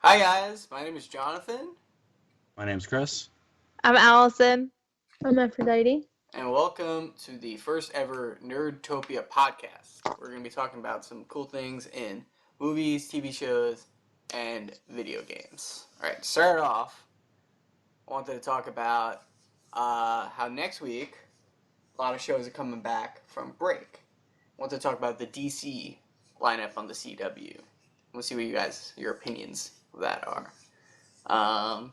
Hi guys, my name is Jonathan. My name's Chris. I'm Allison. I'm Aferdita. And welcome to the first ever Nerdtopia podcast. We're going to be talking about some cool things in movies, TV shows, and video games. Alright, to start off, I wanted to talk about how next week a lot of shows are coming back from break. I want to talk about the DC lineup on the CW. We'll see what your opinions of that are.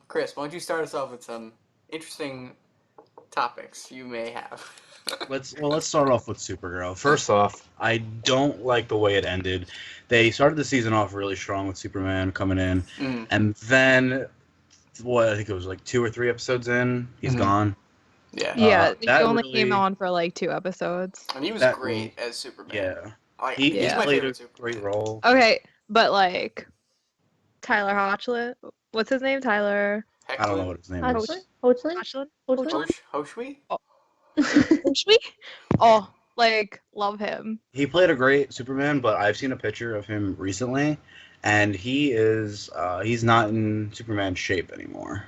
Chris, why don't you start us off with some interesting topics you may have. Let's start off with Supergirl. First off, I don't like the way it ended. They started the season off really strong with Superman coming in, and then I think it was like 2 or 3 episodes in, he's gone. Yeah, he only came on for like 2 episodes. And he was great as Superman. Yeah, he played a great role. Okay, but like Tyler Hoechlin, what's his name? Tyler. Hecklin? I don't know what his name is. Hoechlin? Hoshwi? Hoshwi? Oh, like love him. He played a great Superman, but I've seen a picture of him recently, and he's not in Superman shape anymore.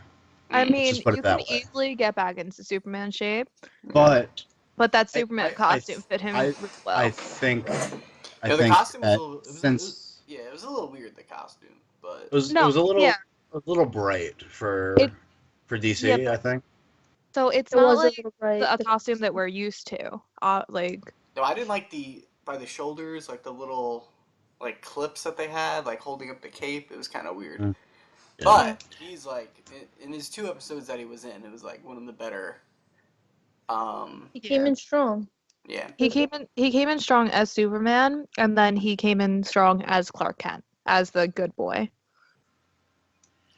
I mean, you can easily get back into Superman shape, but that Superman costume fit him really well. I think the costume was it was a little weird, the costume, but it was a little bright for DC, I think. So it's not like a costume that we're used to. No, I didn't like by the shoulders, like the little clips that they had, like holding up the cape. It was kind of weird. Yeah. But he's like in his 2 episodes that he was in, it was like one of the better. He came in strong. Yeah. He came in strong as Superman, and then he came in strong as Clark Kent, as the good boy.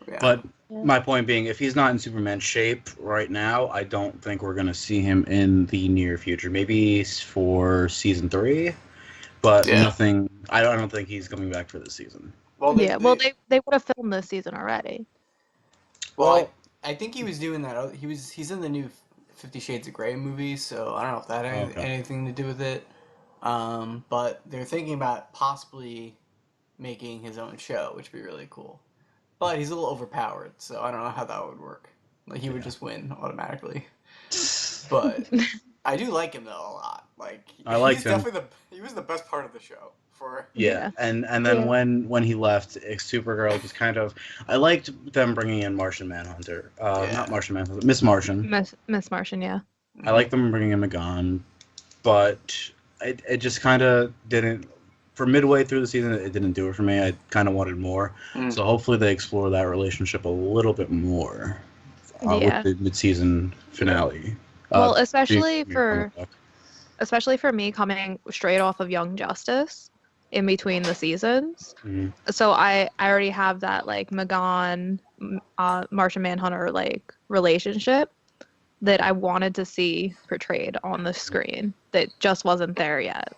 Yeah. But my point being, if he's not in Superman shape right now, I don't think we're going to see him in the near future. Maybe for season 3, but nothing. I don't think he's coming back for this season. Well, they would have filmed this season already. Well, I think he was doing that. He's in the new 50 Shades of Grey movie, so I don't know if that had anything to do with it. But they're thinking about possibly making his own show, which would be really cool. But he's a little overpowered, so I don't know how that would work. Like, he would just win automatically. But I do like him, though, a lot. Like, I liked him. He was the best part of the show. And then when he left, Supergirl just kind of... I liked them bringing in Martian Manhunter. Not Martian Manhunter, Miss Martian. Miss Martian, yeah. I like them bringing in McGon, but it just kind of didn't... For midway through the season, it didn't do it for me. I kind of wanted more. So hopefully they explore that relationship a little bit more with the mid-season finale. Well, especially for me coming straight off of Young Justice in between the seasons. So I already have that like McGon, Martian Manhunter like relationship that I wanted to see portrayed on the screen that just wasn't there yet.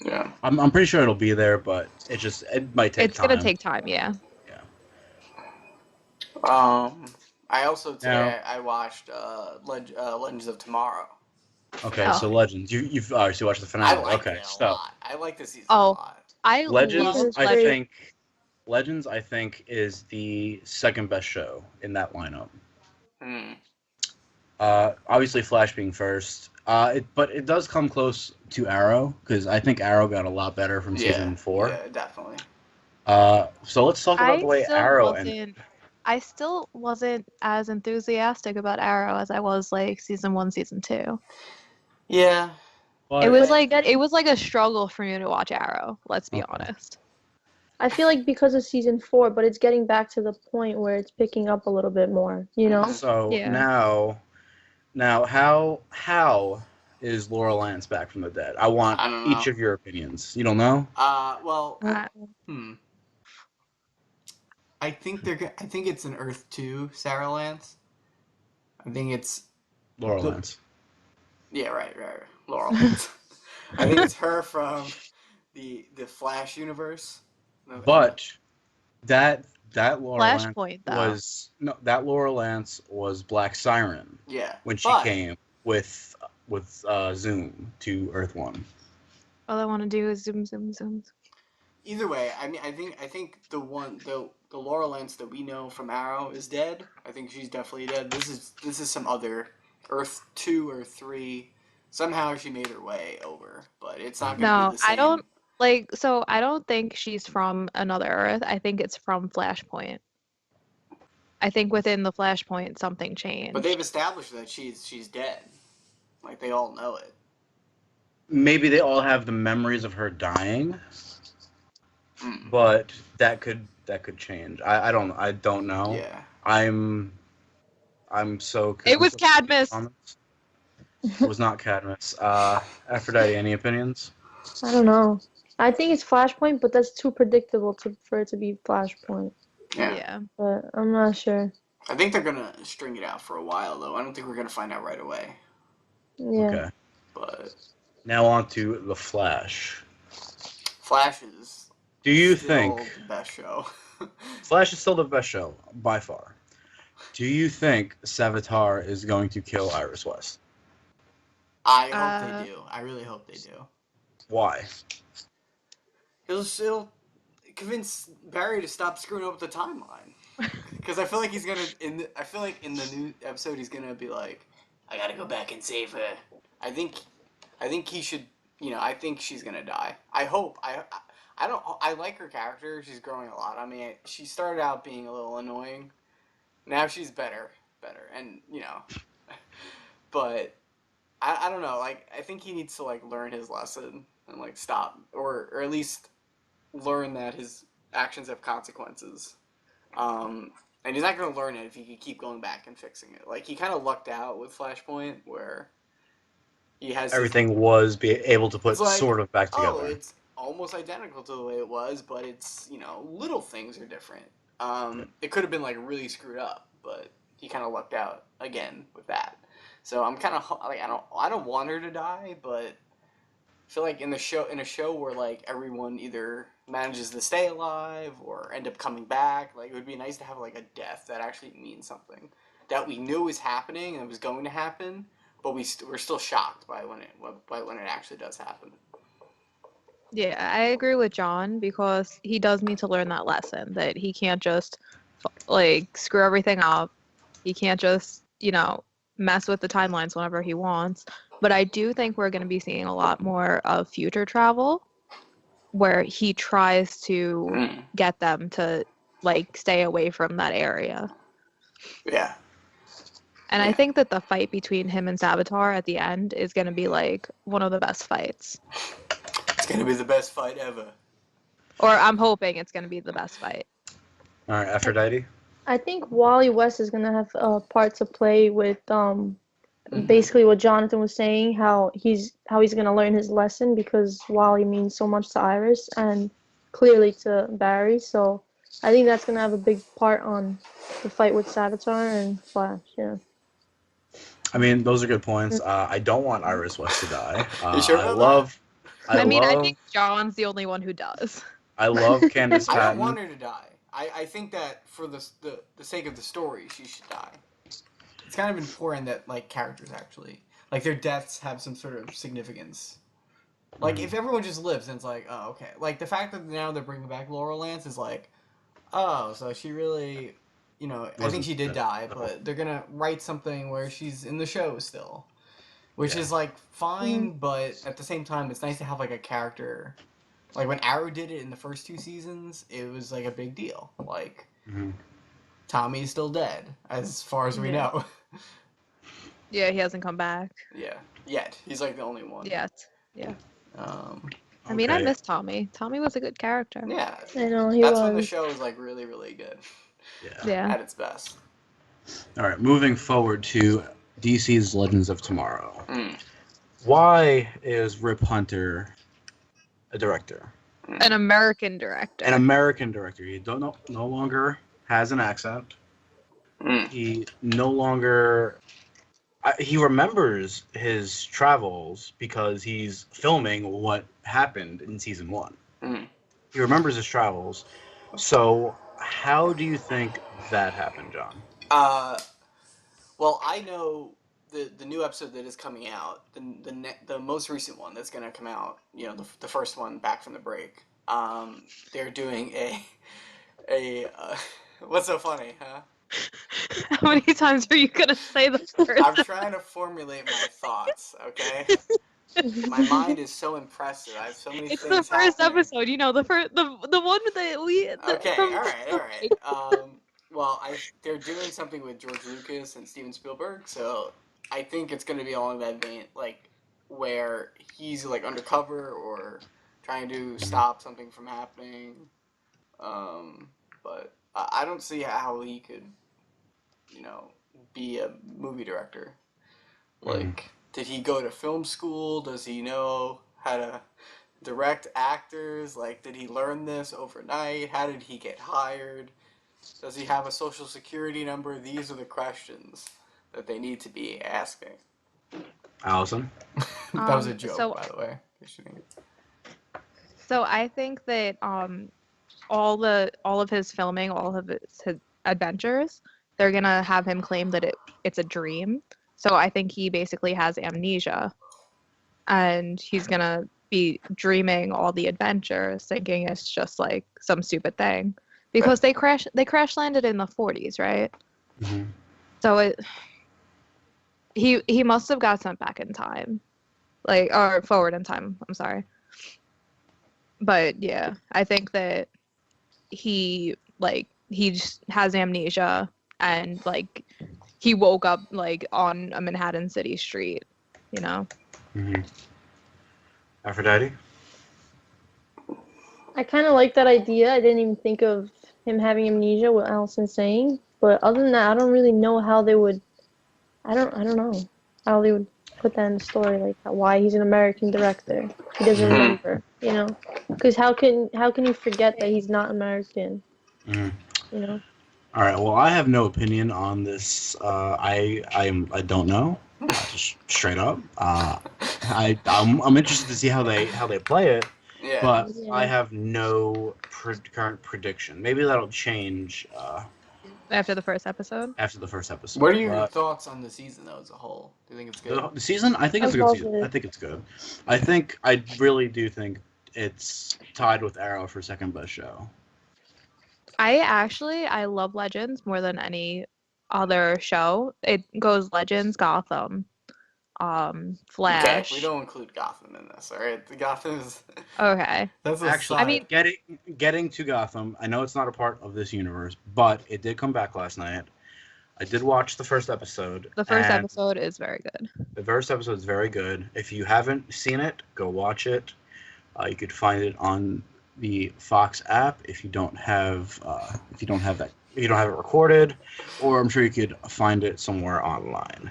Yeah, I'm pretty sure it'll be there, but it might take time. It's gonna take time, yeah. I also I watched Legends of Tomorrow. Okay, so Legends. You've obviously watched the finale. I like it a lot. I like the season a lot. Legends, I think is the second best show in that lineup. Obviously, Flash being first. But it does come close to Arrow, because I think Arrow got a lot better from season 4. Yeah, definitely. So let's talk about the way Arrow ended. I still wasn't as enthusiastic about Arrow as I was like season 1, season 2. Yeah. But it was like a struggle for me to watch Arrow, let's be honest. I feel like because of season 4, but it's getting back to the point where it's picking up a little bit more, you know? So now how is Laura Lance back from the dead? I want each of your opinions. You don't know? I think it's an Earth 2 Sarah Lance. I think it's Laura Lance. Yeah, right. Laura Lance. I think it's her from the Flash universe. But that Laura Flashpoint Lance that Laura Lance was Black Siren. Yeah. When she came with Zoom to Earth 1. All I want to do is zoom. either way, I mean, I think the Laura Lance that we know from Arrow is dead. I think she's definitely dead. This is some other Earth 2 or 3. Somehow she made her way over, but it's not going to be No, the I don't same. so I don't think she's from another Earth. I think it's from Flashpoint. I think within the Flashpoint something But they've changed. established that she's dead. Like they all know it. Maybe they all have the memories of her dying, but that could change. I don't know. Yeah. I'm so. It was so Cadmus. It was not Cadmus. Aphrodite, any opinions? I don't know. I think it's Flashpoint, but that's too predictable for it to be Flashpoint. Yeah. But I'm not sure. I think they're gonna string it out for a while, though. I don't think we're gonna find out right away. Yeah. Okay. But now on to the Flash. Flash is. Do you still think the best show? Flash is still the best show by far? Do you think Savitar is going to kill Iris West? I hope they do. I really hope they do. Why? It'll convince Barry to stop screwing up the timeline. Because I feel like he's gonna I feel like in the new episode he's gonna be like, I gotta go back and save her. I think he should. I think she's gonna die. I hope. I don't. I like her character. She's growing a lot. I mean, she started out being a little annoying. Now she's better, and but I don't know. Like I think he needs to learn his lesson and stop, or at least learn that his actions have consequences. And he's not going to learn it if he keep going back and fixing it. Like, he kind of lucked out with Flashpoint, where he has everything was able to put sort of back together. Oh, it's almost identical to the way it was, but it's, little things are different. It could have been, really screwed up, but he kind of lucked out again with that. So I'm kind of, I don't want her to die, but I feel like in a show where everyone either manages to stay alive or end up coming back, it would be nice to have a death that actually means something that we knew was happening and was going to happen, but we're still shocked by when it actually does happen. Yeah, I agree with John because he does need to learn that lesson that he can't just screw everything up. He can't just mess with the timelines whenever he wants. But I do think we're going to be seeing a lot more of future travel where he tries to get them to stay away from that area. Yeah. And I think that the fight between him and Savitar at the end is going to be one of the best fights. It's going to be the best fight ever. Or I'm hoping it's going to be the best fight. All right, Aphrodite? I think Wally West is going to have a part to play with basically what Jonathan was saying, how he's going to learn his lesson, because Wally means so much to Iris and clearly to Barry. So I think that's going to have a big part on the fight with Savitar and Flash. Yeah. I mean, those are good points. I don't want Iris West to die. You sure about that? I think John's the only one who does. I love Candace Patton. I don't want her to die. I think that for the sake of the story, she should die. It's kind of important that characters actually their deaths have some sort of significance. If everyone just lives, then it's oh, okay. The fact that now they're bringing back Laura Lance is oh, so she really, I think she did die, but they're gonna write something where she's in the show still, which is fine, but at the same time, it's nice to have a character. When Arrow did it in the first 2 seasons, it was a big deal. Tommy's still dead, as far as we know. Yeah, he hasn't come back. Yeah, yet. He's the only one. Yet, yeah. I mean, I miss Tommy. Tommy was a good character. Yeah. I know, he was. That's when the show was really, really good. Yeah. At its best. All right, moving forward to DC's Legends of Tomorrow. Why is Rip Hunter a director? An American director. An American director. He no longer has an accent. He no longer... he remembers his travels because he's filming what happened in season 1. He remembers his travels. So how do you think that happened, John? Well, I know the new episode that is coming out, the most recent one that's going to come out, the first one back from the break. they're doing a what's so funny, huh? How many times are you gonna say the word? I'm trying to formulate my thoughts, okay? My mind is so impressive. I have so many It's things the first happening. episode, you know, the one that we. Okay, From all right. Well, they're doing something with George Lucas and Steven Spielberg, so I think it's going to be along that vein, like where he's like undercover or trying to stop something from happening. But I don't see how he could, be a movie director. Like, did he go to film school? Does he know how to direct actors? Like, did he learn this overnight? How did he get hired? Does he have a social security number? These are the questions that they need to be asking. Allison? That was a joke, by the way. So I think that all of his filming, all of his adventures, they're gonna have him claim that it's a dream. So I think he basically has amnesia, and he's gonna be dreaming all the adventures, thinking it's just like some stupid thing, because they crash landed in the 40s, right? Mm-hmm. So he must have got sent back in time, or forward in time. I'm sorry. But yeah, I think that he just has amnesia, and like he woke up like on a Manhattan City street, you know. Mm-hmm. Aphrodite? I kind of like that idea. I didn't even think of him having amnesia, what Allison's saying. But other than that, I don't really know how they would. I don't know how they would put that in the story, like why he's an American director. He doesn't remember, you know. Because how can you forget that he's not American? Mm-hmm. You know. All right. Well, I have no opinion on this. I don't know. Just straight up. I'm interested to see how they play it. Yeah. But I have no current prediction. Maybe that'll change After the first episode. What are your thoughts on the season though as a whole? Do you think it's good? The season? I think it's a good season. I think it's good. I really do think it's tied with Arrow for second best show. I love Legends more than any other show. It goes Legends, Gotham, Flash. Okay, we don't include Gotham in this, all right? The Gotham is okay. That's actually. I mean, getting to Gotham. I know it's not a part of this universe, but it did come back last night. I did watch the first episode. The first episode is very good. The first episode is very good. If you haven't seen it, go watch it. You could find it on the Fox app if you don't have it recorded, or I'm sure you could find it somewhere online.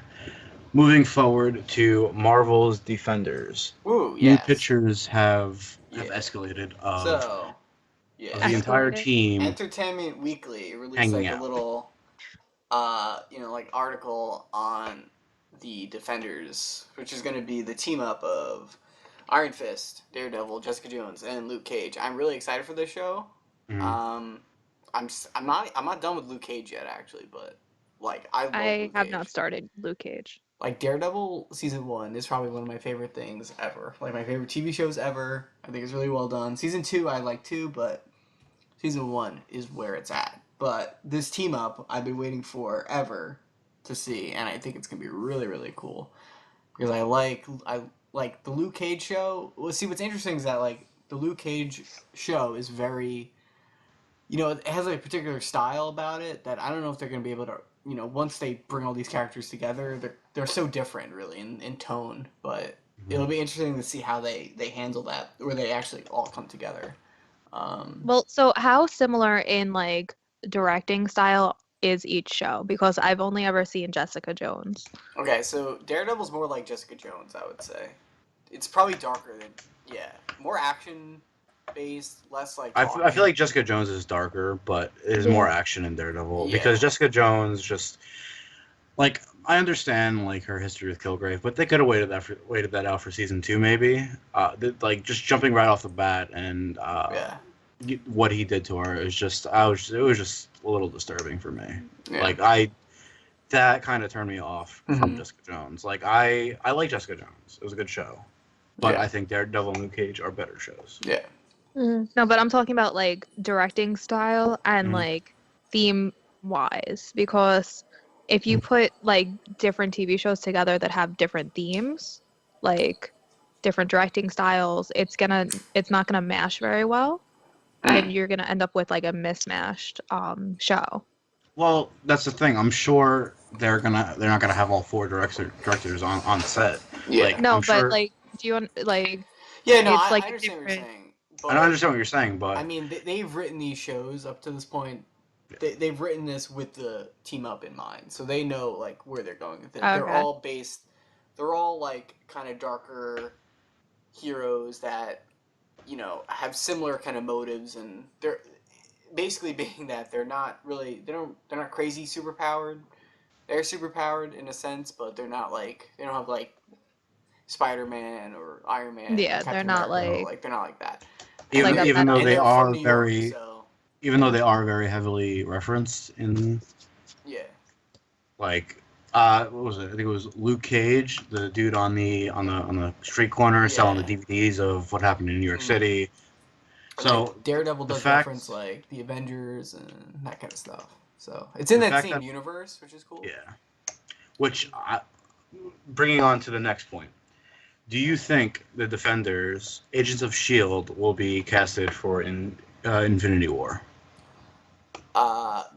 Moving forward to Marvel's Defenders. Ooh, yes. New pictures have escalated of the entire team. Entertainment Weekly released like a little article on the Defenders, which is going to be the team up of Iron Fist, Daredevil, Jessica Jones, and Luke Cage. I'm really excited for this show. Mm-hmm. I'm not done with Luke Cage yet, actually, but like I have not started Luke Cage. Like Daredevil season 1 is probably one of my favorite things ever. Like my favorite TV shows ever. I think it's really well done. Season 2 I like too, but season 1 is where it's at. But this team up I've been waiting forever to see, and I think it's gonna be really, really cool. Because I like the Luke Cage show. Well, see, what's interesting is that like the Luke Cage show is very, it has like a particular style about it that I don't know if they're gonna be able to, once they bring all these characters together, they're so different really in tone. But it'll be interesting to see how they handle that, where they actually all come together. Well, so how similar in like directing style is each show? Because I've only ever seen Jessica Jones. Okay, so Daredevil's more like Jessica Jones, I would say. It's probably darker than more action based, less like I feel like Jessica Jones is darker, but there's more action in Daredevil because Jessica Jones just like I understand like her history with Kilgrave, but they could have waited that out for season 2 maybe. Like just jumping right off the bat and what he did to her is just it was just a little disturbing for me. Yeah. Like that kind of turned me off from Jessica Jones. Like I like Jessica Jones. It was a good show. But I think Daredevil and Luke Cage are better shows. Yeah. No, but I'm talking about like directing style and Mhm. like theme wise, because if you put like different TV shows together that have different themes, like different directing styles, it's not gonna mash very well, and you're gonna end up with like a mismatched show. Well, that's the thing. I'm sure they're not gonna have all four directors on set. Yeah. Like No, I'm but sure. like, do you want like Yeah, no, it's I like a understand what you're different. saying, I don't but understand what you're saying, I but mean, they've written these shows up to this point. They've written this with the team up in mind, so they know like where they're going with it. Okay. They're all like kind of darker heroes that have similar kind of motives, and they're basically being that they're not crazy superpowered. They're superpowered in a sense, but they don't have like Spider-Man or Iron Man or Yeah, they're Captain not America. like Like they're not like that. like even a even though better. And they they're from are New York, very so even though they are very heavily referenced in yeah. like what was it? I think it was Luke Cage, the dude on the street corner selling the Yeah. DVDs of what happened in New York Mm. City. Like So Daredevil the does reference fact like the Avengers and that kind of stuff. So it's in the that fact same that universe, which is cool. yeah, bringing on to the next point. Do you think the Defenders, Agents of Shield, will be casted for Infinity War?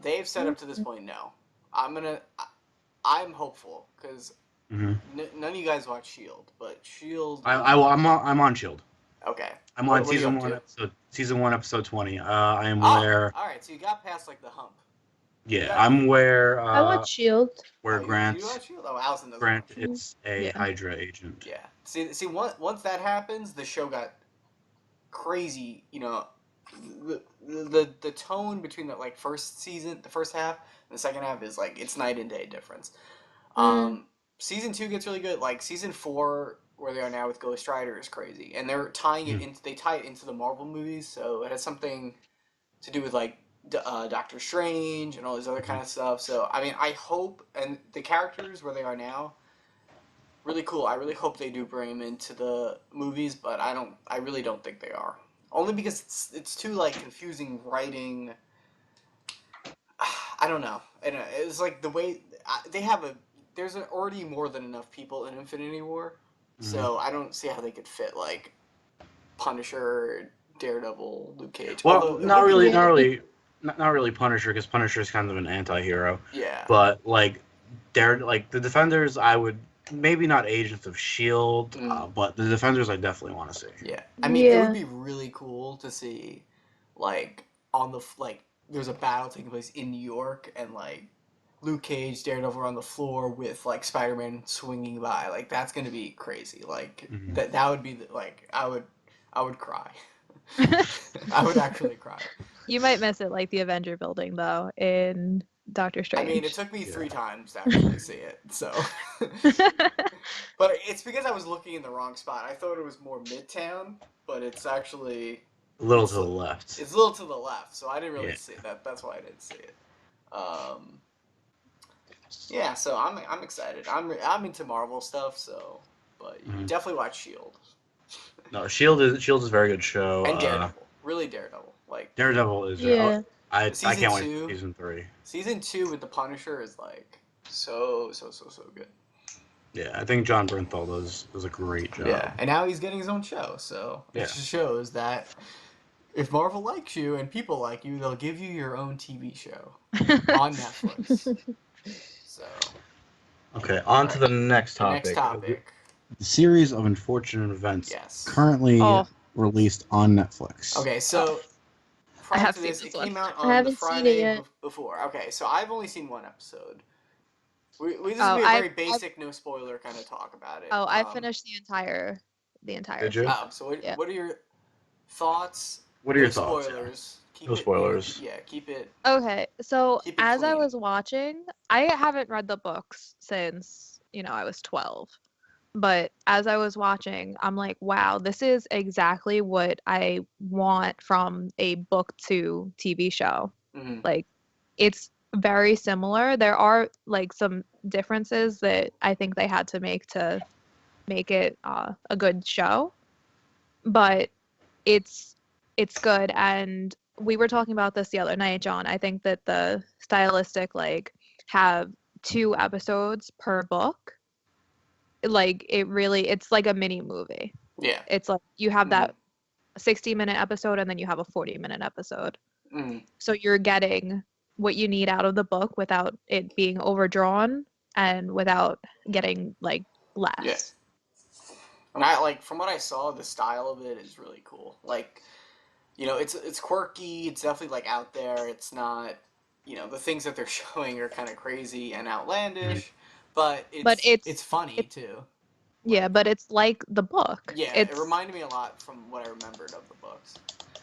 They've said up to this point no. I'm hopeful because Mm-hmm. none of you guys watch Shield, but Shield. I'm on Shield. Okay. I'm on What are you season up to? season one, episode 20. I am Oh, where all right. So you got past like the hump. yeah, got- I'm I watch Shield. where You Grant watch Shield? Oh, Allison doesn't Grant watch Shield. is a Yeah. Hydra agent. Yeah. See, once that happens, the show got crazy. The tone between the like first season, the first half, and the second half is like it's night and day difference. Season 2 gets really good. Like season 4, where they are now with Ghost Rider, is crazy, and they're tying it into they tie it into the Marvel movies, so it has something to do with like Doctor Strange and all this other kind of stuff. So I mean, I hope, and the characters where they are now, really cool. I really hope they do bring them into the movies, but I really don't think they are. Only because it's too like confusing writing. I don't know. And it's like the way they have there's already more than enough people in Infinity War, so I don't see how they could fit like Punisher, Daredevil, Luke Cage. Well, Although it would be cool. not really Punisher, because Punisher is kind of an anti-hero. Yeah. But like the Defenders, I would maybe not Agents of Shield, but the Defenders I definitely want to see. Yeah. I mean, it would be really cool to see, like there's a battle taking place in New York, and like Luke Cage, Daredevil are on the floor with like Spider-Man swinging by. Like that's gonna be crazy. Like that would be like I would cry. I would actually cry. You might miss it like the Avenger building though in Doctor Strange. I mean, it took me 3 times to actually see it, so. But it's because I was looking in the wrong spot. I thought it was more Midtown, but it's actually A little to the left. It's a little to the left, so I didn't really see that. That's why I didn't see it. Yeah, so I'm excited. I'm into Marvel stuff, so but you definitely watch Shield. No, Shield is a very good show. And Daredevil, really Daredevil. Like Daredevil is I can't wait for season 3. Season 2 with the Punisher is like so good. Yeah, I think John Bernthal does a great job. Yeah, and now he's getting his own show, so it just shows that if Marvel likes you and people like you, they'll give you your own TV show on Netflix. So. Okay, on to the next topic. Next topic. The series of unfortunate events currently released on Netflix. Okay, so prior to this, it came out on the Friday before. Okay, so I've only seen one episode. This is gonna be a very basic, no spoiler kind of talk about it. Oh, I finished the entire. Did you? Oh, so what are your thoughts? What are your thoughts? Spoilers. Yeah. No spoilers. Keep it. Okay, so as clean. I was watching, I haven't read the books since I was 12. But as I was watching, I'm like, wow, this is exactly what I want from a book to TV show. Mm-hmm. Like, it's very similar. There are like some differences that I think they had to make it a good show, but it's it's good. And we were talking about this the other night, John. I think that the stylistic, like, have 2 episodes per book, like, it's like a mini movie. Yeah. It's like you have that 60-minute episode and then you have a 40-minute episode. So you're getting what you need out of the book without it being overdrawn and without getting, like, less. Yes. And I like, from what I saw, the style of it is really cool. Like, you know, it's quirky. It's definitely, like, out there. It's not, you know, the things that they're showing are kind of crazy and outlandish, but it's funny too. Yeah, but it's like the book. Yeah, it reminded me a lot from what I remembered of the books.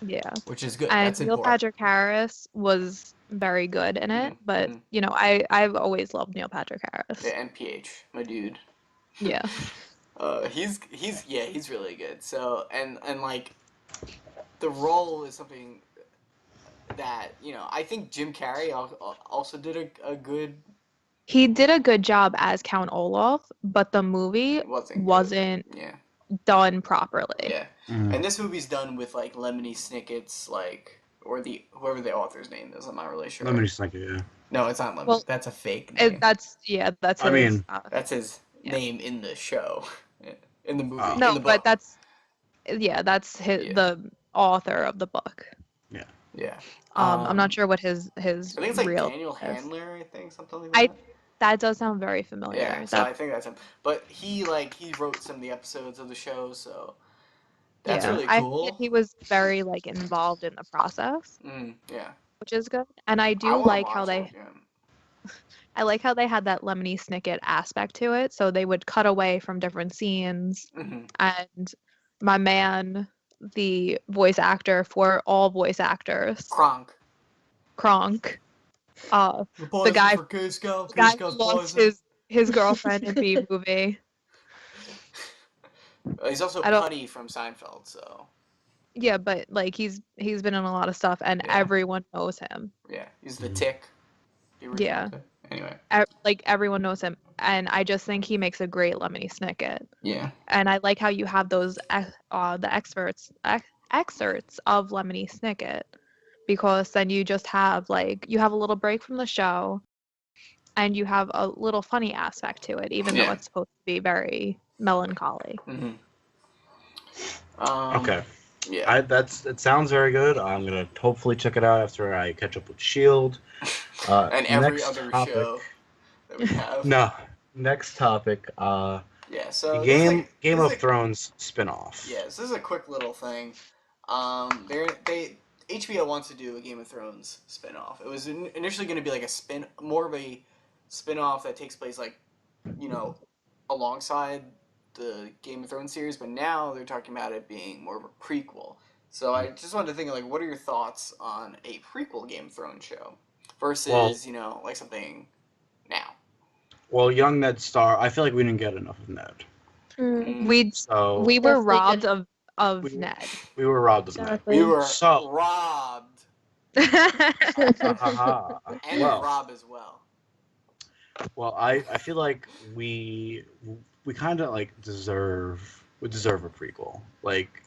Yeah. Which is good. And That's Neil important. Patrick Harris was very good in it, but you know, I've always loved Neil Patrick Harris. Yeah, NPH, my dude. Yeah. He's really good. So and like the role is something that, you know, I think Jim Carrey also did a good. He did a good job as Count Olaf, but the movie wasn't done properly. Yeah. And this movie's done with, like, Lemony Snicket's, like, or whoever the author's name is. I'm not really sure. Lemony Snicket, yeah. No, it's not Lemony. Well, that's a fake name. That's his. That's his name in the show, in the movie. No, in the but that's his the author of the book. Yeah. Yeah. I'm not sure what his I think it's like real Daniel is. Handler. I think something like that. That does sound very familiar. Yeah, so I think that's him. But he wrote some of the episodes of the show, so that's really cool. I think he was very, like, involved in the process. Yeah. Which is good. And I do like how they I like how they had that Lemony Snicket aspect to it. So they would cut away from different scenes. And my man, the voice actor for all voice actors, Kronk. The guy who lost his girlfriend in B movie. He's also Putty from Seinfeld, so. Yeah, but, like, he's been in a lot of stuff, and everyone knows him. Yeah, he's the Tick. Yeah. Anyway. Like, everyone knows him, and I just think he makes a great Lemony Snicket. Yeah. And I like how you have those the excerpts of Lemony Snicket, because then you just have, like, you have a little break from the show, and you have a little funny aspect to it, even though it's supposed to be very melancholy. Okay. Yeah. It sounds very good. I'm gonna hopefully check it out after I catch up with Shield. And every other show that we have. No. Next topic. So Game of Thrones spinoff. Yeah, so this is a quick little thing. HBO wants to do a Game of Thrones spinoff. It was initially going to be like more of a spinoff that takes place, like, you know, alongside the Game of Thrones series, but now they're talking about it being more of a prequel. So I just wanted to think, like, what are your thoughts on a prequel Game of Thrones show versus, you know, like something now? Well, young Ned Stark, I feel like we didn't get enough of Ned. We were robbed of Ned. We were robbed of Ned. We were robbed. And Rob as well. Well, I feel like we kind of, like, deserve a prequel. Like,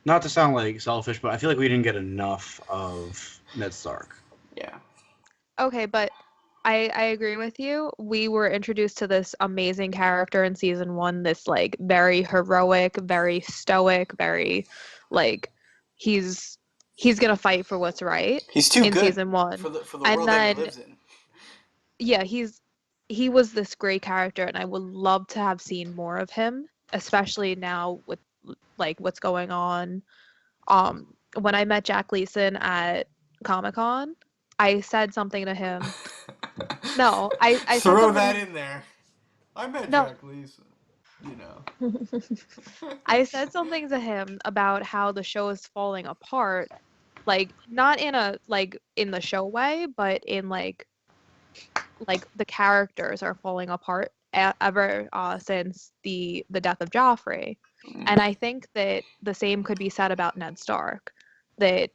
not to sound, like, selfish, but I feel like we didn't get enough of Ned Stark. Yeah. Okay, but I agree with you. We were introduced to this amazing character in season 1, this, like, very heroic, very stoic, very, like, he's gonna fight for what's right. He's too in good season 1. for the world that he lives in. Yeah, he was this great character, and I would love to have seen more of him, especially now with, like, what's going on. When I met Jack Leeson at Comic-Con, I said something to him. No, I throw that in there. I met Jack Leeson, you know. I said something to him about how the show is falling apart, like, not in a, like, in the show way, but in, like the characters are falling apart ever since the death of Joffrey. And I think that the same could be said about Ned Stark, that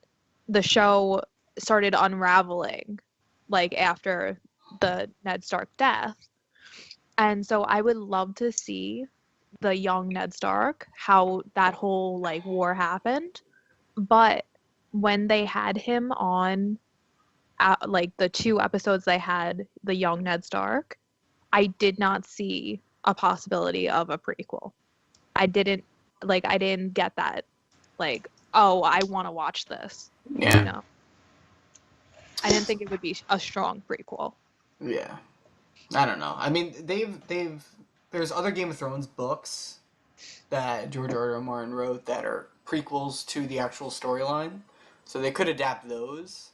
the show started unraveling, like, after the Ned Stark death. And so I would love to see the young Ned Stark, how that whole, like, war happened. But when they had him on, like the 2 episodes they had the young Ned Stark, I did not see a possibility of a prequel. I didn't get that, like, oh, I want to watch this. Yeah. You know? I didn't think it would be a strong prequel. Yeah. I don't know. I mean, there's other Game of Thrones books that George R. R. Martin wrote that are prequels to the actual storyline, so they could adapt those.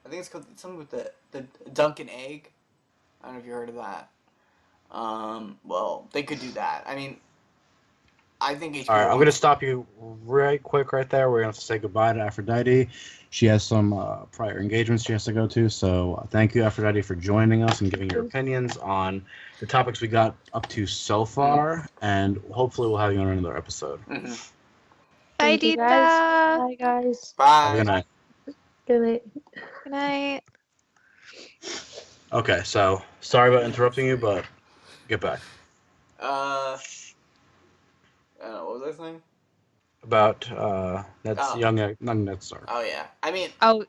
I think it's called something with the Duncan Egg. I don't know if you heard of that. Well, they could do that. I mean, I think HBO. All right, I'm going to stop you right quick right there. We're going to have to say goodbye to Aphrodite. She has some prior engagements she has to go to. So thank you, Aphrodite, for joining us and giving your opinions on the topics we got up to so far. And hopefully we'll have you on another episode. Mm-hmm. Bye, Thank you, Dita. guys. Bye, guys. Bye. Have a good night. Good night. Good night. Okay, so sorry about interrupting you, but get back. What was I saying? About young Ned Stark. Oh yeah. I mean. Oh,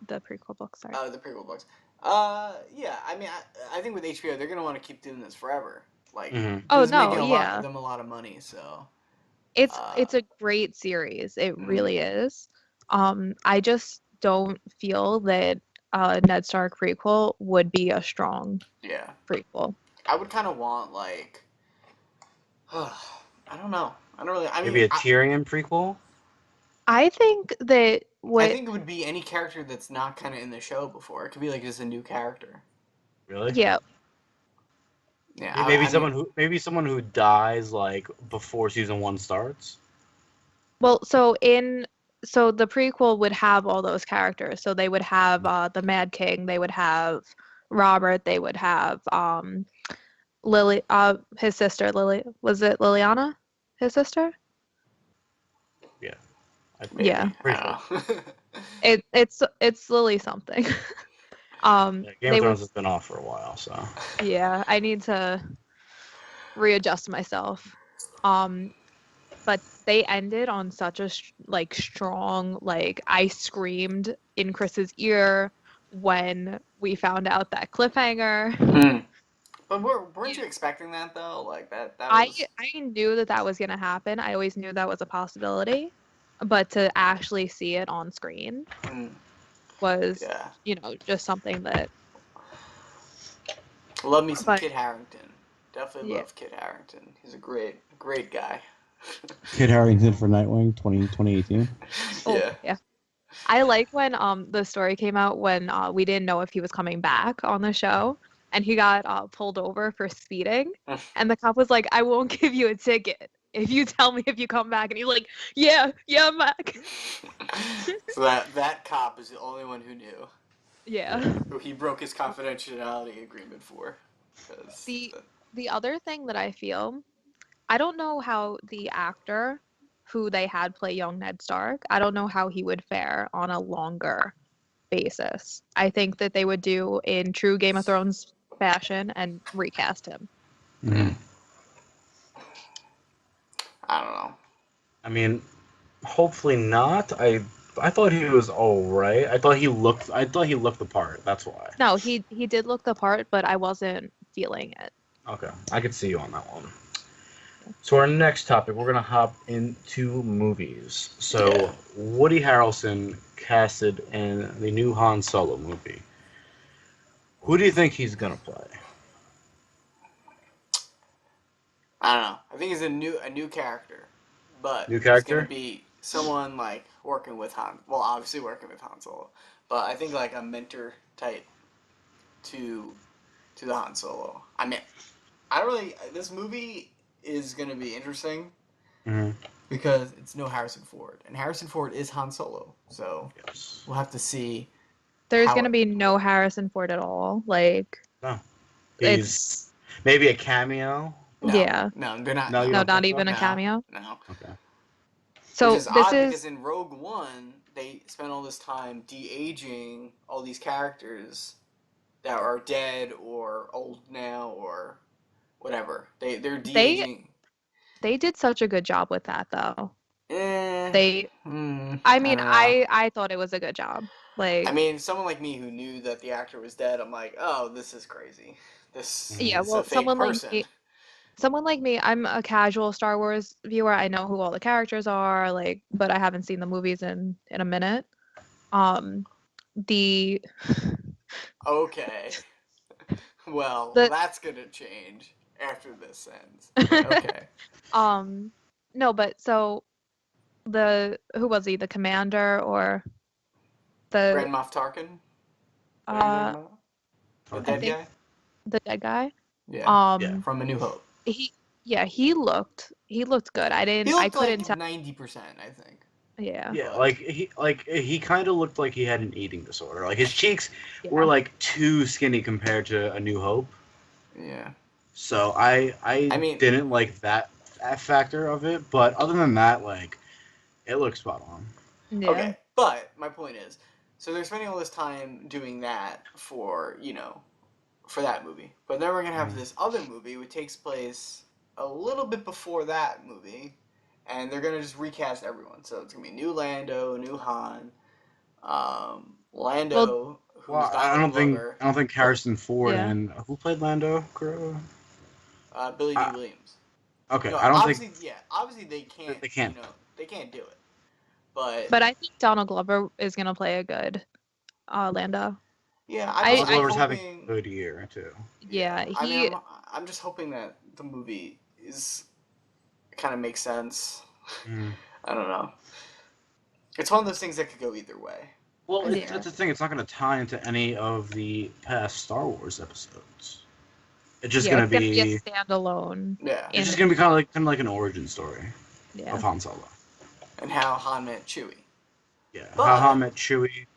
the prequel book. Sorry. The prequel books. Yeah. I mean, I think with HBO, they're gonna want to keep doing this forever. Like, Oh making them a lot of money. So. It's a great series. It really is. I just don't feel that Ned Stark prequel would be a strong prequel. I would kind of want like, I don't know. I don't really. I mean, maybe a Tyrion prequel. I think that I think it would be any character that's not kind of in the show before. It could be like just a new character. Really? Yeah. Yeah. Maybe someone who dies like before season 1 starts. Well, so the prequel would have all those characters. So they would have the Mad King. They would have Robert. They would have Lily, his sister Lily. Was it Liliana, his sister? Yeah. Yeah. Sure. It's Lily something. Game of Thrones has been off for a while, so. Yeah, I need to readjust myself. But they ended on such a strong, like, I screamed in Chris's ear when we found out that cliffhanger. But weren't you expecting that though? Like that was... I knew that was gonna happen. I always knew that was a possibility, but to actually see it on screen was, just something that. Love me some Kit Harington. Definitely love Kit Harington. He's a great guy. Kit Harington for Nightwing 2018. Yeah. I like when the story came out when we didn't know if he was coming back on the show, and he got pulled over for speeding, and the cop was like, "I won't give you a ticket if you tell me if you come back," and he's like, "Yeah, I'm back." So that cop is the only one who knew. Yeah. Who he broke his confidentiality agreement for. The other thing that I feel, I don't know how the actor who they had play young Ned Stark, I don't know how he would fare on a longer basis. I think that they would do in true Game of Thrones fashion and recast him. I don't know. I mean, hopefully not. I thought he was all right. I thought he looked the part. That's why. No, he did look the part, but I wasn't feeling it. Okay, I could see you on that one. So our next topic, we're gonna hop into movies. So Woody Harrelson casted in the new Han Solo movie. Who do you think he's gonna play? I don't know. I think he's a new character, but new character? It's gonna be someone like working with Han. Well, obviously working with Han Solo, but I think like a mentor type to the Han Solo. I mean, this movie is going to be interesting because it's no Harrison Ford, and Harrison Ford is Han Solo, so we'll have to see. There's going to be no Harrison Ford at all. Like, no, it's maybe a cameo. No, they're not. No, not even a cameo. No. Okay. So this is odd because in Rogue One they spent all this time de-aging all these characters that are dead or old now or whatever. They're de-aging. They did such a good job with that, though. I mean, I thought it was a good job. Like, I mean, someone like me who knew that the actor was dead, I'm like, oh, this is crazy. This yeah, is a well, fake person. someone like me, I'm a casual Star Wars viewer. I know who all the characters are, like, but I haven't seen the movies in a minute. The Okay. Well, the that's gonna change after this ends. But okay. no, but so who was he? The commander or the Grand Moff Tarkin? What are you talking uh about? The I Okay. dead think guy? the dead guy. Yeah. Yeah. From A New Hope. He yeah, he looked good. He I looked couldn't like tell. 90%, I think. Yeah. Yeah, But he kind of looked like he had an eating disorder. Like his cheeks were Yeah. like too skinny compared to A New Hope. yeah. So I I mean, didn't like that factor of it, but other than that, like it looks spot on. Yeah. okay. But my point is, so they're spending all this time doing that for, for that movie. But then we're going to have this other movie which takes place a little bit before that movie. And they're going to just recast everyone. So it's going to be new Lando, new Han, Lando, who's Well, Donald Glover, I don't think Harrison Ford Yeah. and who played Lando? Billy D. Williams. Okay, No, I don't obviously, think obviously they can't, they can't. they can't do it. But But I think Donald Glover is gonna play a good Lando. yeah, Donald I'm Glover's having hoping. a good year too. Yeah, I mean, he I'm just hoping that the movie is kind of makes sense. I don't know. It's one of those things that could go either way. Well, Yeah. that's the thing. It's not going to tie into any of the past Star Wars episodes. It's just going to gonna be be. a standalone. Yeah. It's just going to be kind of like an origin story Yeah. of Han Solo. And how Han met Chewie. Yeah, But- how Han met Chewie,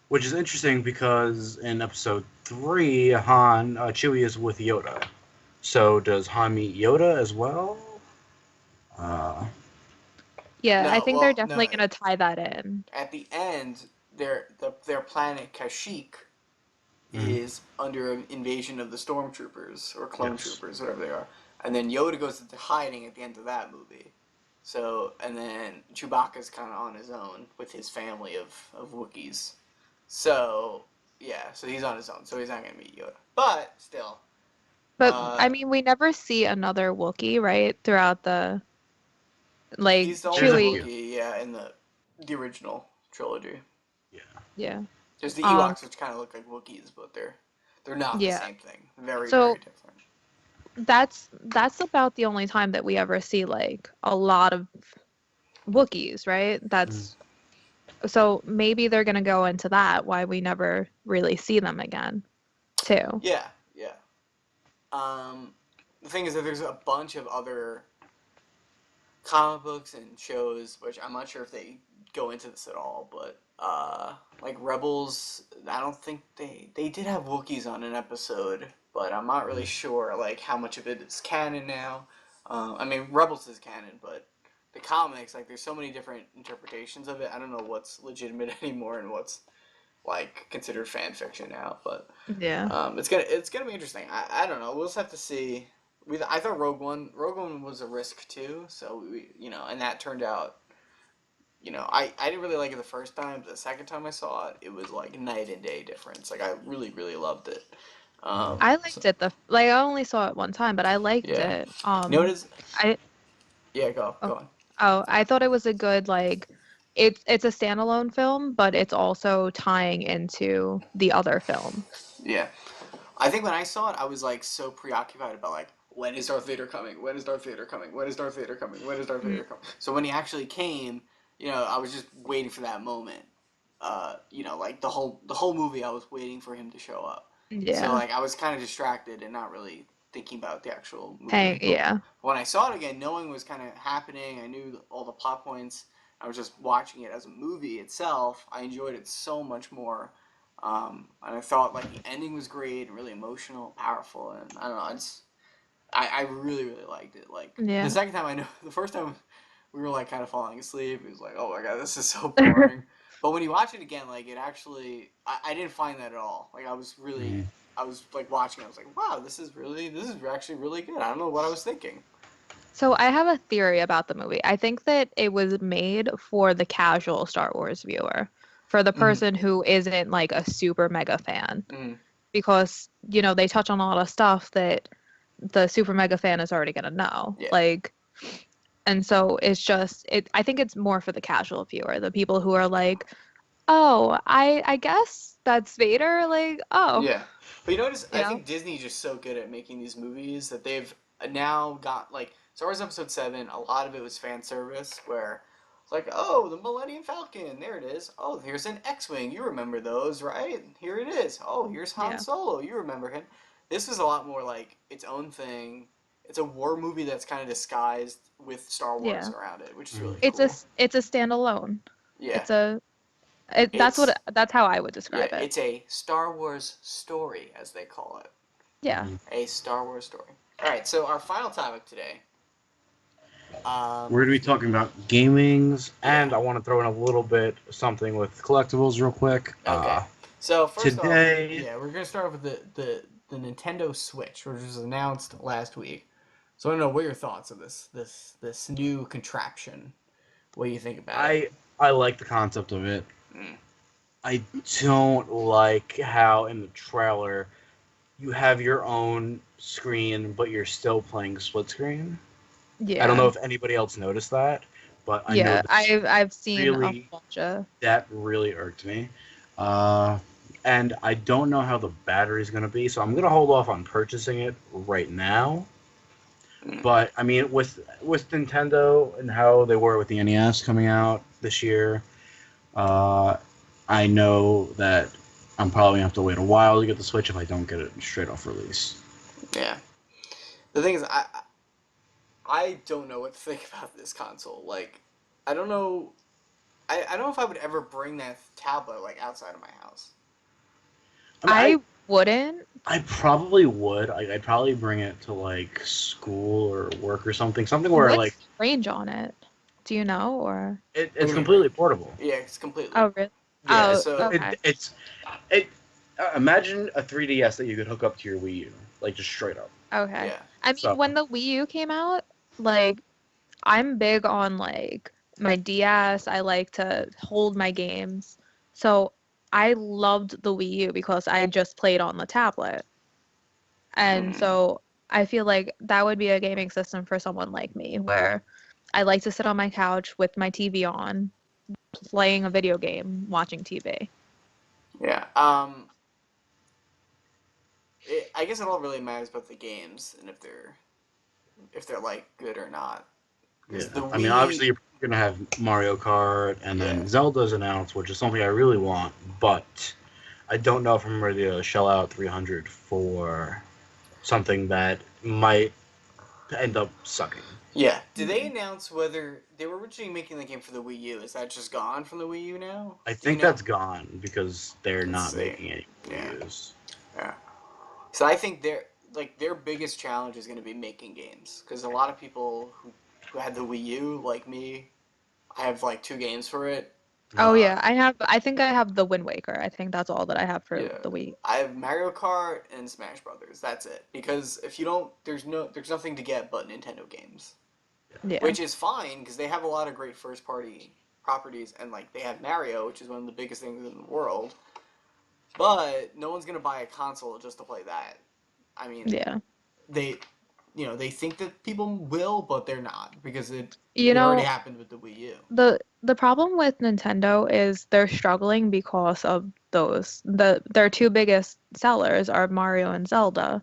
which is interesting because in Episode 3, Chewie is with Yoda. So does Han meet Yoda as well? Yeah, No, I think well, they're definitely no. gonna tie that in. At the end, their planet Kashyyyk is under an invasion of the stormtroopers or clone Yes. troopers, whatever they are. And then Yoda goes into hiding at the end of that movie. So, and then Chewbacca's kind of on his own with his family of Wookiees. So, yeah, so he's on his own. So he's not going to meet Yoda. But, still. But I mean, we never see another Wookiee, right? Throughout the he's the only Chewie. Wookiee, yeah, in the original trilogy. Yeah. There's the Ewoks, which kind of look like Wookiees, but they're not the same thing. Very, very different. That's about the only time that we ever see like a lot of Wookiees, right? So maybe they're gonna go into that, why we never really see them again, too. Yeah, yeah. The thing is that there's a bunch of other comic books and shows, which I'm not sure if they go into this at all, but like Rebels, I don't think they did have Wookiees on an episode, but I'm not really sure like how much of it is canon now. I mean, Rebels is canon, but the comics, like, there's so many different interpretations of it. I don't know what's legitimate anymore and what's like considered fan fiction now, but Yeah. it's gonna be interesting. I don't know. We'll just have to see. I thought Rogue One was a risk too. So and that turned out. I didn't really like it the first time. But the second time I saw it, it was like night and day difference. Like I really really loved it. I liked it. I only saw it one time, but I liked it. Notice. I Yeah, go on. Oh, I thought it was a good it's a standalone film, but it's also tying into the other film. Yeah. I think when I saw it, I was like so preoccupied about like, when is Darth Vader coming? When is Darth Vader coming? When is Darth Vader coming? When is Darth Vader coming? So when he actually came, I was just waiting for that moment. Like the whole movie, I was waiting for him to show up. Yeah. So like I was kind of distracted and not really thinking about the actual movie. Yeah. When I saw it again, knowing what was kind of happening, I knew all the plot points. I was just watching it as a movie itself. I enjoyed it so much more. And I thought like the ending was great and really emotional, powerful, and I don't know. I really really liked it. Like the second time, the first time we were like kind of falling asleep. It was like, oh my god, this is so boring. But when you watch it again, like it actually, I didn't find that at all. Like I was like watching it. I was like, wow, this is actually really good. I don't know what I was thinking. So I have a theory about the movie. I think that it was made for the casual Star Wars viewer, for the person who isn't like a super mega fan, because they touch on a lot of stuff that the super mega fan is already gonna know. Yeah. Like, and so it's just I think it's more for the casual viewer, the people who are like, oh, I guess that's Vader. Like, oh. Yeah. But notice, I Yeah. think Disney's just so good at making these movies that they've now got, like, Star Wars Episode 7, a lot of it was fan service, where it's like, oh, the Millennium Falcon, there it is. Oh, here's an X-Wing, you remember those, right? Here it is. Oh, here's Han Solo, you remember him. This was a lot more like its own thing. It's a war movie that's kind of disguised with Star Wars around it, which is really cool. It's a standalone. Yeah. That's how I would describe it. It's a Star Wars story, as they call it. Yeah. A Star Wars story. All right, so our final topic today. We're going to be talking about gamings, and I want to throw in a little bit of something with collectibles real quick. Okay. So first today, off, we're going to start off with the Nintendo Switch, which was announced last week. So I don't know, what are your thoughts of this new contraption? What do you think about it? I like the concept of it. I don't like how in the trailer you have your own screen, but you're still playing split screen. Yeah. I don't know if anybody else noticed that, but I know I've seen really, a bunch of that really irked me. And I don't know how the battery's going to be, so I'm going to hold off on purchasing it right now. But I mean, with Nintendo and how they were with the NES coming out this year, I know that I'm probably gonna have to wait a while to get the Switch if I don't get it straight off release. Yeah. The thing is, I don't know what to think about this console. Like, I don't know. I don't know if I would ever bring that tablet like outside of my house. I wouldn't. I probably would. I'd probably bring it to like school or work or something. Something where What's the range on it? Do you know, or it's completely portable. Yeah, it's completely. Oh, really? Yeah, oh, so okay. Imagine a 3DS that you could hook up to your Wii U, like just straight up. Okay. Yeah. I mean, when the Wii U came out, like, I'm big on like my DS. I like to hold my games. So I loved the Wii U because I just played on the tablet. And so I feel like that would be a gaming system for someone like me, where I like to sit on my couch with my TV on, playing a video game, watching TV. Yeah. I guess it all really matters about the games and if they're like good or not. Yeah. I mean, obviously you're gonna have Mario Kart, and then Zelda's announced, which is something I really want, but I don't know if I'm ready to shell out $300 for something that might end up sucking. Yeah. Did they announce whether they were originally making the game for the Wii U? Is that just gone from the Wii U now? I think that's gone because they're not making any Wii Us. Yeah. So I think their biggest challenge is going to be making games, because a lot of people who had the Wii U, like me, I have like 2 games for it. Oh yeah, I think I have the Wind Waker. I think that's all that I have for the Wii. I have Mario Kart and Smash Brothers. That's it. Because if you don't, there's nothing to get but Nintendo games. Yeah. Which is fine, because they have a lot of great first party properties, and like they have Mario, which is one of the biggest things in the world. But no one's gonna buy a console just to play that. I mean, they think that people will, but they're not, because it already happened with the Wii U. The problem with Nintendo is they're struggling because of those. Their 2 biggest sellers are Mario and Zelda.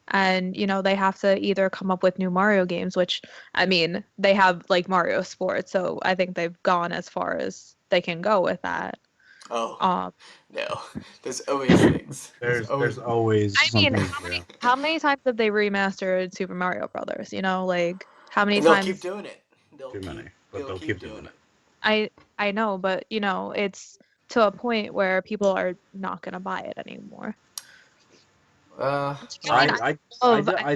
And, they have to either come up with new Mario games, which, I mean, they have, like, Mario Sports, so I think they've gone as far as they can go with that. Oh, no. There's always things. There's always I mean, something. how many times have they remastered Super Mario Brothers? Like, how many they'll times? Keep doing it. They'll keep doing it. I know, but, it's to a point where people are not going to buy it anymore. I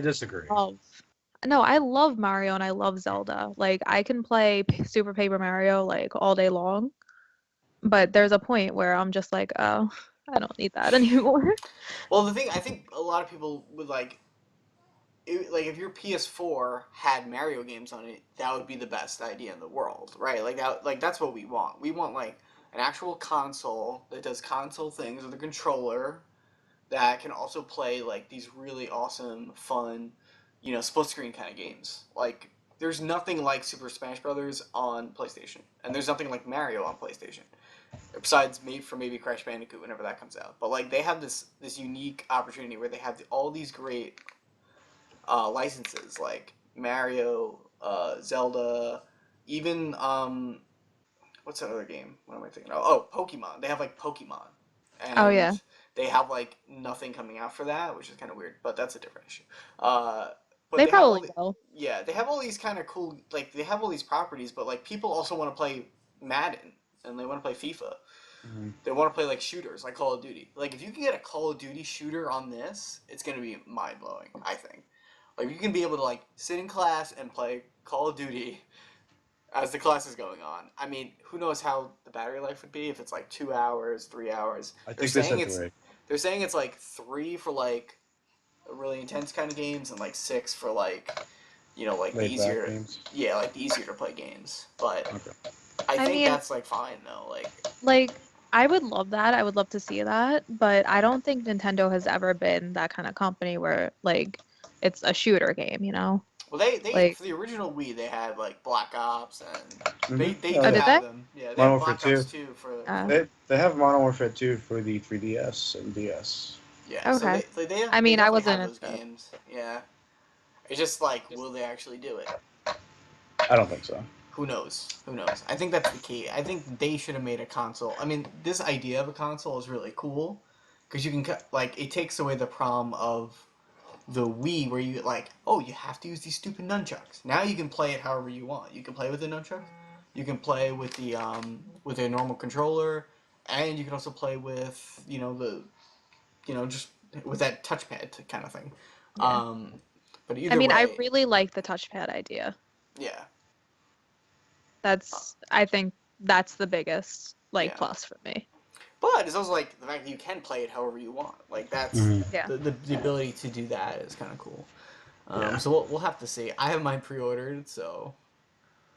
disagree. No, I love Mario and I love Zelda. Like, I can play Super Paper Mario like all day long, but there's a point where I'm just like, oh, I don't need that anymore. Well, the thing, I think a lot of people would like, if your PS4 had Mario games on it, that would be the best idea in the world, right? That's what we want. We want like an actual console that does console things with a controller that can also play like these really awesome, fun, split screen kind of games. Like there's nothing like Super Smash Brothers on PlayStation, and there's nothing like Mario on PlayStation. Besides maybe Crash Bandicoot whenever that comes out, but like they have this unique opportunity where they have all these great licenses like Mario, Zelda, even what's that other game? What am I thinking of? Oh, Pokemon. They have like Pokemon, and Oh yeah. they have like nothing coming out for that, which is kind of weird, but that's a different issue. But They probably will. Yeah, they have all these kind of cool, like they have all these properties, but like people also want to play Madden and they want to play FIFA. Mm-hmm. They want to play like shooters, like Call of Duty. Like if you can get a Call of Duty shooter on this, it's gonna be mind blowing. I think. Like you can be able to like sit in class and play Call of Duty as the class is going on. I mean, who knows how the battery life would be if it's like 2 hours, 3 hours. I think they're saying it's like 3 for like really intense kind of games and like 6 for like like the easier games. Yeah, like the easier to play games. But okay. I think that's like fine though. Like I would love that. I would love to see that, but I don't think Nintendo has ever been that kind of company where like it's a shooter game, Well, they like, for the original Wii they had like Black Ops and they did have them. Yeah, they Modern have Black Ops 2 for they have Modern Warfare 2 for the 3DS and DS. Yeah. Okay. So they I mean, I wasn't those games. Yeah. It's just like, will they actually do it? I don't think so. Who knows? I think that's the key. I think they should have made a console. I mean, this idea of a console is really cool because you can like it takes away the problem of the Wii where you like, oh, you have to use these stupid nunchucks. Now you can play it however you want. You can play with the nunchucks. You can play with the with a normal controller, and you can also play with just with that touchpad kind of thing. Yeah. But either way, I really like the touchpad idea. Yeah. I think that's the biggest plus for me. But it's also like the fact that you can play it however you want. Like that's the ability to do that is kind of cool. So we'll have to see. I have mine pre-ordered, so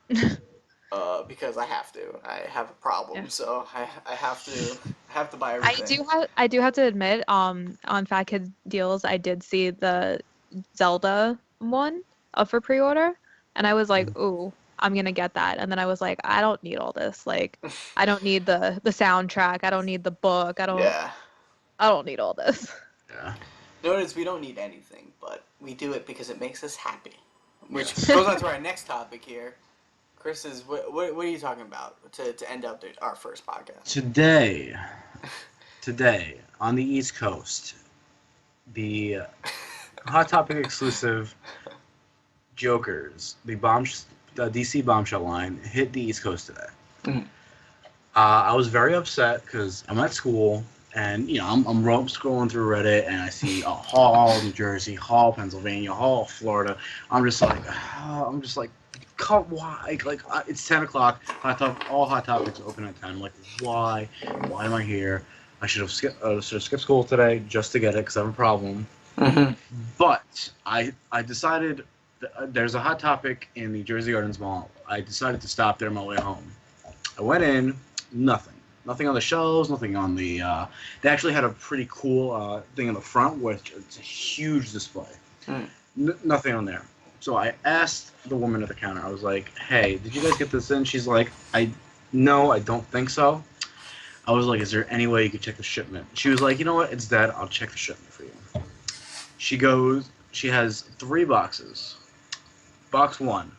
because I have to. I have a problem, so I have to buy everything. I do have to admit, on Fat Kid Deals, I did see the Zelda one up for pre-order, and I was like, ooh, I'm gonna get that. And then I was like, I don't need all this. Like, I don't need the soundtrack. I don't need the book. I don't need all this. Yeah. Notice we don't need anything, but we do it because it makes us happy. Which goes on to our next topic here. Chris, what are you talking about to end up our first podcast? Today on the East Coast, the Hot Topic exclusive Jokers, the DC Bombshell line, hit the East Coast today. Mm-hmm. I was very upset because I'm at school and I'm scrolling through Reddit and I see Hall, New Jersey, Hall, Pennsylvania, Hall, Florida. I'm just like, why? Like it's 10 o'clock. I thought all Hot Topics open at 10. Like, why? Why am I here? I should have skipped school today just to get it because I have a problem. Mm-hmm. But I decided there's a Hot Topic in the Jersey Gardens Mall. I decided to stop there on my way home. I went in, nothing on the shelves, nothing on the. They actually had a pretty cool thing in the front, which it's a huge display. Nothing on there. So I asked the woman at the counter. I was like, "Hey, did you guys get this in?" She's like, "No, I don't think so." I was like, "Is there any way you could check the shipment?" She was like, "You know what? It's dead. I'll check the shipment for you." She has 3 boxes. Box 1,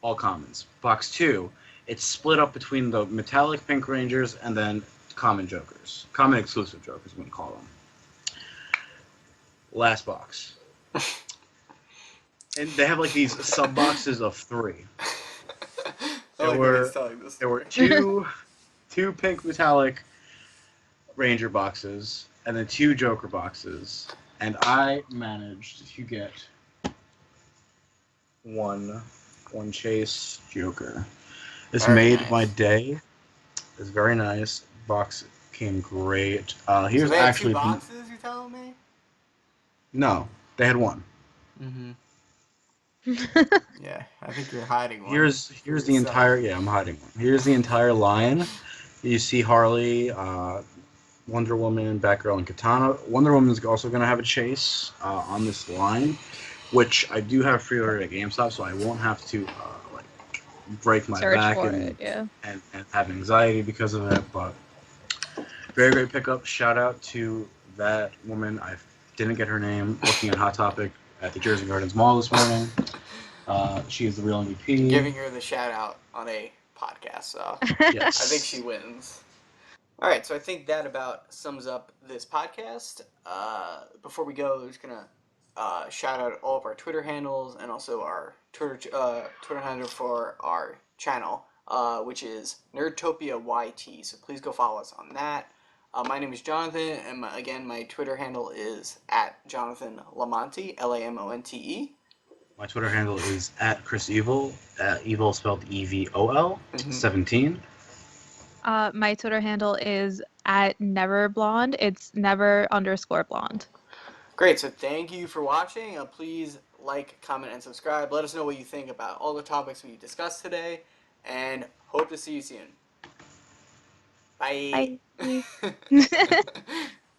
all commons. Box 2, it's split up between the metallic Pink Rangers and then common Jokers. Common exclusive Jokers, we can call them. Last box. And they have like these sub-boxes of 3. There were two pink metallic Ranger boxes and then 2 Joker boxes. And I managed to get one Chase Joker. This made my day. It's very nice. Box came great. Here's so they had actually 2 boxes. You telling me? No, they had 1. Mm-hmm. Yeah, I think you're hiding one. Here's the entire I'm hiding one. Here's the entire line. You see Harley, Wonder Woman, Batgirl, and Katana. Wonder Woman is also going to have a chase on this line, which I do have pre-ordered at GameStop, so I won't have to break my Search back for and, it, yeah. and have anxiety because of it. But very great pickup. Shout out to that woman. I didn't get her name. Looking at Hot Topic at the Jersey Gardens Mall this morning. She is the real MVP. Giving her the shout out on a podcast, so yes. I think she wins. All right, so I think that about sums up this podcast. Before we go, we're just gonna shout out all of our Twitter handles and also our Twitter handle for our channel, which is Nerdtopia YT. So please go follow us on that. My name is Jonathan, and again, my Twitter handle is at Jonathan Lamonte, Lamonte. My Twitter handle is at Chris Evil, Evil spelled EVOL, 17. My Twitter handle is at neverblonde. It's never_blonde. Great, so thank you for watching. Please like, comment, and subscribe. Let us know what you think about all the topics we discussed today, and hope to see you soon. Bye. Bye.